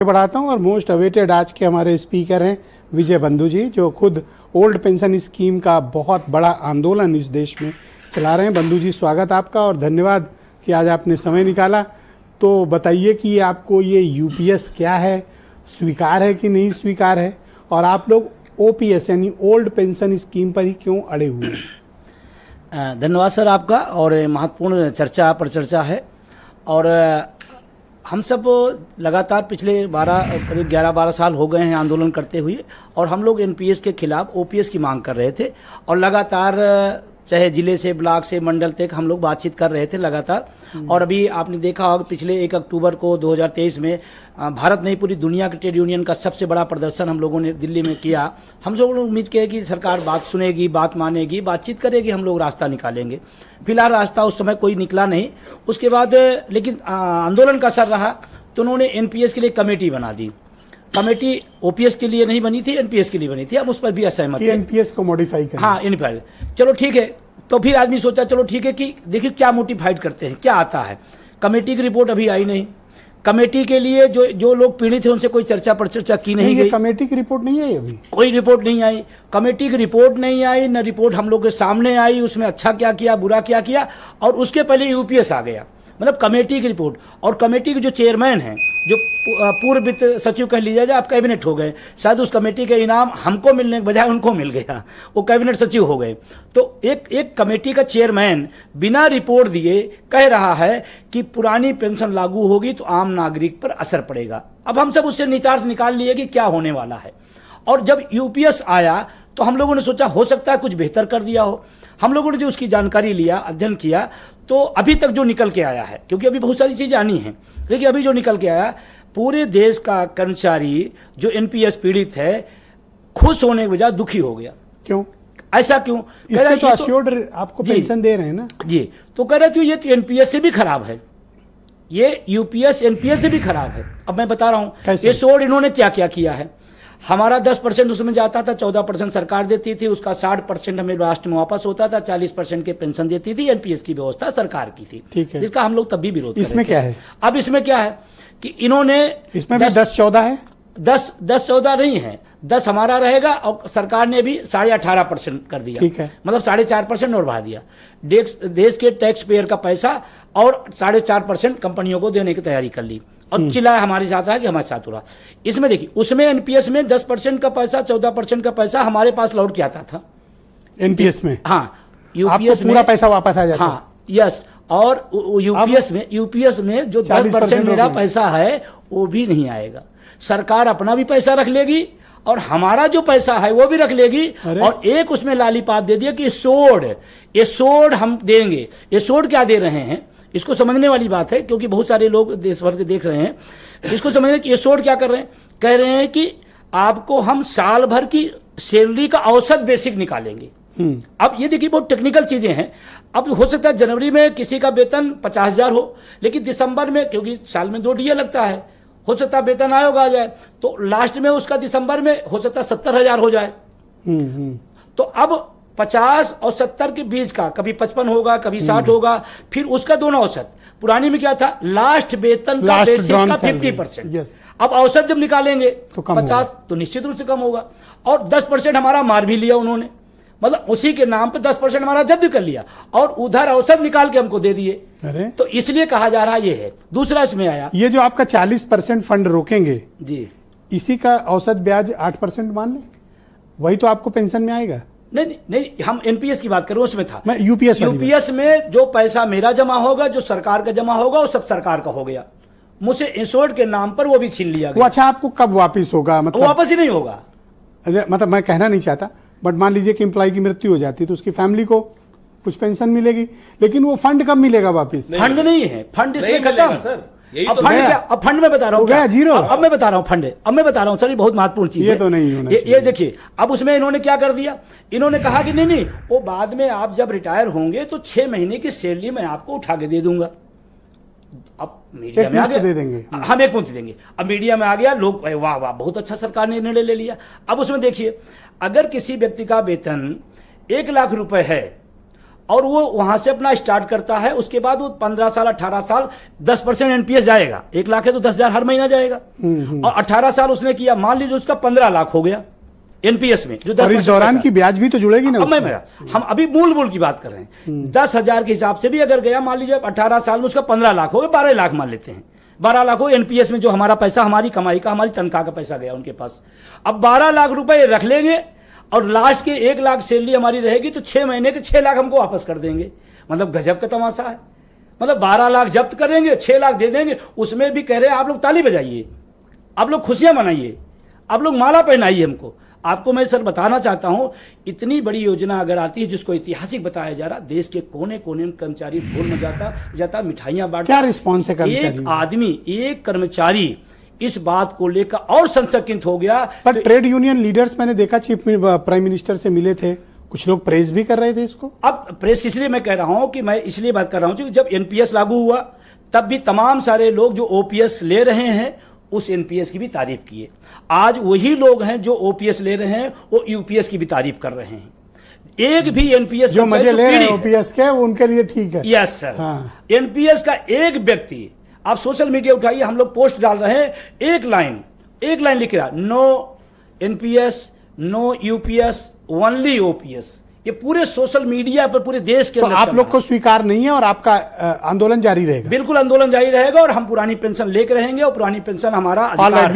बढ़ाता हूं और मोस्ट अवेटेड आज के हमारे स्पीकर हैं विजय बंधु जी, जो खुद ओल्ड पेंशन स्कीम का बहुत बड़ा आंदोलन इस देश में चला रहे हैं। बंधु जी, स्वागत आपका और धन्यवाद कि आज आपने समय निकाला। तो बताइए कि आपको ये यूपीएस क्या है, स्वीकार है कि नहीं स्वीकार है, और आप लोग ओपीएस यानी ओल्ड पेंशन स्कीम पर ही क्यों अड़े हुए हैं? धन्यवाद सर आपका। और महत्वपूर्ण चर्चा पर चर्चा है। और हम सब लगातार पिछले करीब 11-12 साल हो गए हैं आंदोलन करते हुए, और हम लोग एनपीएस के खिलाफ ओपीएस की मांग कर रहे थे। और लगातार चाहे जिले से, ब्लॉक से, मंडल तक हम लोग बातचीत कर रहे थे लगातार। और अभी आपने देखा होगा पिछले 1 अक्टूबर को 2023 में भारत नहीं पूरी दुनिया के ट्रेड यूनियन का सबसे बड़ा प्रदर्शन हम लोगों ने दिल्ली में किया। हम लोगों ने उम्मीद किया कि सरकार बात सुनेगी, बात मानेगी, बातचीत करेगी, हम लोग रास्ता निकालेंगे। फिलहाल रास्ता उस समय कोई निकला नहीं। उसके बाद लेकिन आंदोलन का असर रहा, तो उन्होंने एनपीएस के लिए कमेटी बना दी। कमेटी ओपीएस के लिए नहीं बनी थी, एनपीएस के लिए बनी थी। हम उस पर भी असहमत हैं। एनपीएस को मॉडिफाई करें। हाँ, एनपीएस चलो ठीक है। तो फिर आदमी सोचा चलो ठीक है कि देखिए क्या मोटिफाइड करते हैं, क्या आता है। कमेटी की रिपोर्ट अभी आई नहीं। कमेटी के लिए जो लोग पीड़ित हैं उनसे कोई चर्चा पर चर्चा की नहीं गई। कमेटी की रिपोर्ट नहीं आई अभी, कोई रिपोर्ट नहीं आई। कमेटी की रिपोर्ट नहीं आई, न रिपोर्ट हम लोग के सामने आई उसमें अच्छा क्या किया, बुरा क्या किया। और उसके पहले यूपीएस आ गया, मतलब कमेटी की रिपोर्ट। और कमेटी के जो चेयरमैन हैं, जो पूर्व वित्त सचिव कह लीजिए, आप कैबिनेट हो गए। शायद उस कमेटी का इनाम हमको मिलने के बजाय उनको मिल गया, वो कैबिनेट सचिव हो गए। तो एक कमेटी का चेयरमैन बिना रिपोर्ट दिए कह रहा है कि पुरानी पेंशन लागू होगी तो आम नागरिक पर असर पड़ेगा। अब हम सब उससे नितार्थ निकाल लिए कि क्या होने वाला है। और जब यूपीएस आया तो हम लोगों ने सोचा हो सकता है कुछ बेहतर कर दिया हो। हम लोगों ने जो उसकी जानकारी लिया, अध्ययन किया, तो अभी तक जो निकल के आया है, क्योंकि अभी बहुत सारी चीज़ें आनी हैं, लेकिन अभी जो निकल के आया, पूरे देश का कर्मचारी जो एनपीएस पीड़ित है खुश होने के बजाय दुखी हो गया। क्यों? ऐसा क्यों? कह रहे तो अश्योर्ड आपको पेंशन दे रहे हैं ना जी। तो कह रहे थे ये तो एनपीएस से भी खराब है, ये यूपीएस एनपीएस से भी खराब है। अब मैं बता रहा हूँ ये शोर इन्होंने क्या क्या किया है। हमारा 10% उसमें जाता था, 14% सरकार देती थी, उसका 60% हमें राष्ट्र में वापस होता था, 40% के पेंशन देती थी। एनपीएस की व्यवस्था सरकार की थी, ठीक है, जिसका हम लोग तब भी विरोध कर रहे थे। इसमें क्या है? अब इसमें क्या है कि इन्होंने इसमें भी 10-14 है, 10-14 नहीं है, 10 हमारा रहेगा और सरकार ने भी 18.5% कर दिया। ठीक है, मतलब 4.5% और बढ़ा दिया। देश के टैक्स पेयर का पैसा और 4.5% कंपनियों को देने की तैयारी कर ली, और चिल्लाया हमारे साथ रहा कि हमारे साथ हो रहा। इसमें देखिए, उसमें एनपीएस में 10% का पैसा, 14% का पैसा हमारे पास लौट के आता था एनपीएस में। हाँ, यूपीएस में पूरा पैसा वापस आ जाता। हाँ, यस। और यूपीएस में जो 10% मेरा पैसा है वो भी नहीं आएगा। सरकार अपना भी पैसा रख लेगी और हमारा जो पैसा है वो भी रख लेगी। और एक उसमें लालीपाप दे दिया कि ये सोड हम देंगे। ये सोड क्या दे रहे हैं, इसको समझने वाली बात है, क्योंकि बहुत सारे लोग देश भर के देख रहे हैं। इसको समझने कि ये सोड क्या कर रहे हैं, कह रहे हैं कि आपको हम साल भर की सैलरी का औसत बेसिक निकालेंगे। अब ये देखिए बहुत टेक्निकल चीजें हैं। अब हो सकता है जनवरी में किसी का वेतन 50,000 हो, लेकिन दिसंबर में, क्योंकि साल में 2 डीए लगता है, हो सकता है वेतन आयोग आ जाए, तो लास्ट में उसका दिसंबर में हो सकता है 70,000 हो जाए। तो अब 50 और 70 के बीच का कभी 55 होगा, कभी 60 होगा, फिर उसका दोनों औसत। पुरानी में क्या था, लास्ट वेतन का बेसिक का 50%। अब औसत जब निकालेंगे तो 50 तो निश्चित रूप से कम होगा। और 10% हमारा मार भी लिया उन्होंने, मतलब उसी के नाम पे 10% हमारा जब्त कर लिया और उधर औसत निकाल के हमको दे दिए। तो इसलिए कहा जा रहा ये है। दूसरा इसमें आया, ये जो आपका 40% फंड रोकेंगे जी, इसी का औसत ब्याज 8% मान लें, वही तो आपको पेंशन में आएगा। नहीं, हम एनपीएस की बात कर रहे हैं, उसमें था। मैं यूपीएस में जो पैसा मेरा जमा होगा, जो सरकार का जमा होगा, वो सब सरकार का हो गया। मुझसे इंश्योर्ड के नाम पर वो भी छीन लिया गया। अच्छा, आपको कब वापिस होगा? मतलब वापस ही नहीं होगा। मतलब मैं कहना नहीं चाहता, बट मान लीजिए कि एम्प्लॉय की मृत्यु हो जाती है तो उसकी फैमिली को कुछ पेंशन मिलेगी, लेकिन वो फंड कब मिलेगा वापिस? फंड नहीं है, फंड इसमें खत्म सर। अब तो फंड क्या? अब फंड में बता रहा हूँ गया जीरो। अब मैं बता रहा हूँ फंड, अब मैं बता रहा हूँ सर, ये बहुत महत्वपूर्ण चीज है। ये तो नहीं होना ये देखिए, अब उसमें इन्होंने क्या कर दिया, इन्होंने कहा कि नहीं, वो बाद में आप जब रिटायर होंगे तो 6 महीने की सैलरी मैं आपको उठा के दे दूंगा। अब मीडिया में आ गया, दे देंगे हम 1 मुश्त देंगे। अब मीडिया में आ गया, लोग वाह वाह बहुत अच्छा सरकार ने निर्णय ले लिया। अब उसमें देखिए, अगर किसी व्यक्ति का वेतन 1 लाख रुपए है और वो वहां से अपना स्टार्ट करता है, उसके बाद वो 15 साल 18 साल 10% एनपीएस जाएगा। 1 लाख है तो 10,000 हर महीना जाएगा। और 18 साल उसने किया, मान लीजिए उसका 15 लाख हो गया एनपीएस में, जो 10% और इस दौरान की ब्याज भी तो जुड़ेगी ना। हम अभी मूल की बात कर रहे हैं। 10,000 के हिसाब से भी अगर गया, मान लीजिए 18 साल में उसका 15 लाख हो गया, 12 लाख मान लेते हैं, 12 लाख हो एनपीएस में, जो हमारा पैसा, हमारी कमाई का, हमारी तनख्वाह का पैसा गया उनके पास। अब 12 लाख रुपए रख लेंगे और लास्ट के 1 लाख सैलरी हमारी रहेगी, तो 6 महीने के 6 लाख हमको वापस कर देंगे। मतलब गजब का तमाशा है। मतलब 12 लाख जब्त करेंगे, 6 लाख दे देंगे। उसमें भी कह रहे हैं आप लोग ताली बजाइए, आप लोग खुशियां मनाइए, आप लोग माला पहनाइए हमको। आपको मैं सर बताना चाहता हूं, इतनी बड़ी योजना अगर आती है जिसको ऐतिहासिक बताया जा रहा, देश के कोने कोने में कर्मचारी ढोल बजाता, मिठाइयां बांटता। क्या रिस्पॉन्स है कर्मचारी? एक आदमी, एक कर्मचारी इस बात को लेकर और संशकित हो गया। पर तो ट्रेड यूनियन लीडर्स मैंने देखा चीफ प्राइम मिनिस्टर से मिले थे, कुछ लोग प्रेस भी कर रहे थे इसको। अब प्रेस इसलिए मैं कह रहा हूं कि मैं इसलिए बात कर रहा हूं कि जब एनपीएस लागू हुआ तब भी तमाम सारे लोग जो ओपीएस ले रहे हैं उस एनपीएस की भी तारीफ किए। आज वही लोग हैं जो ओपीएस ले रहे हैं, वो यूपीएस की भी तारीफ कर रहे हैं। एक भी एनपीएस जो मजे ले रहे हैं ओपीएस के, वो उनके लिए ठीक है। Yes sir. हाँ। एनपीएस का एक व्यक्ति, आप सोशल मीडिया उठाइए, हम लोग पोस्ट डाल रहे हैं, एक लाइन लिख रहा, no NPS, no UPS, only OPS. ये पूरे सोशल मीडिया पर पूरे देश के अंदर। तो आप लोग को स्वीकार नहीं है और आपका आंदोलन जारी रहेगा? बिल्कुल आंदोलन जारी रहेगा और हम पुरानी पेंशन लेकर रहेंगे और पुरानी पेंशन हमारा अधिकार है।